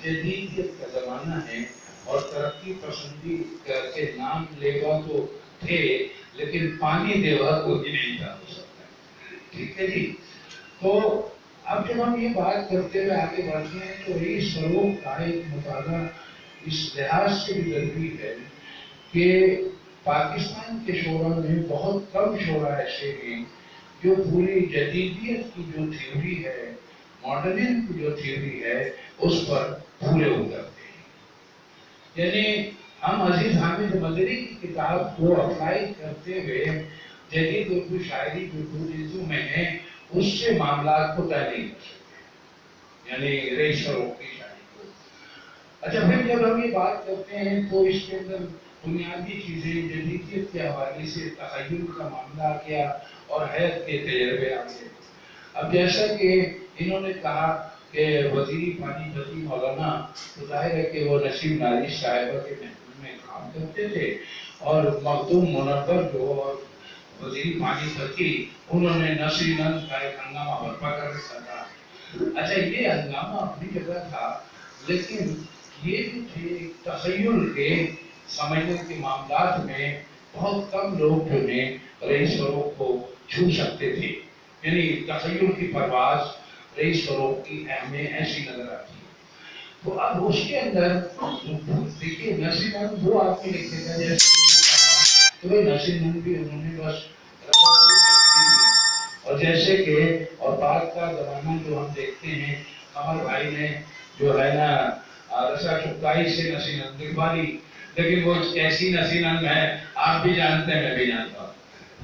जदीदियत का जमाना है और तरक्की पसंदी के नाम लेवा तो थे, लेकिन पानी देवा कोई नहीं था हो सकता। ठीक है जी। तो अब जब हम ये बात करते हुए आगे बढ़ते हैं तो रईस फरूख का एक मुताला इस लिहाज से भी जरूरी है कि पाकिस्तान के शोरा में बहुत कम शोरा ऐसे हैं जो पूरी जदीदियत की जो थ्योरी है, मॉडर्निज्म की जो थ्योरी है, उस पर पूरे उतरते हैं। यानी हम अजीज हामिद मदरी की किताब को अप्लाई करते हुए जदीद उर्दू शायरी जो उर्दू में है उससे मामला को तय नहीं कर सकते, यानी रईस फरूख की शायरी को। अच्छा, फिर जब हम ये बात करते हैं तो इसके अंदर बुनियादी चीजें जदीदियत के हवाले से तखय्युल का मामला क्या और हैत के तजर्बे आगे। अब जैसा कि इन्होंने कहा कि वजीरी पानीपती मौलाना, तो जाहिर है कि वो नसीब नारी साहिबा के महफिल में काम करते थे और मखदूम मुनव्वर जो और वजीरी पानीपती, उन्होंने नसीनंद का एक हंगामा बर्पा कर रखा था। अच्छा, ये हंगामा अपनी जगह था, लेकिन ये जो थे तखय्युल के समझने के मामलात में बहुत कम लोग जो ने रईस फरूख को छू सकते थे। यानी तखय्युल की परवाज रईस फरूख की अहमियत ऐसी नजर आती है। तो अब उसके अंदर देखिए नसीनंद वो आदमी लिखते थे, जैसे तो भाई नसीनंद भी उन्होंने बस और जैसे कि और बात का जमाना जो हम देखते हैं, कमल भाई ने जो है ना रसा चुपकाई से नसीनंद लिखवा ली, लेकिन वो कैसी नसीनंद है आप भी जानते हैं, मैं भी जानता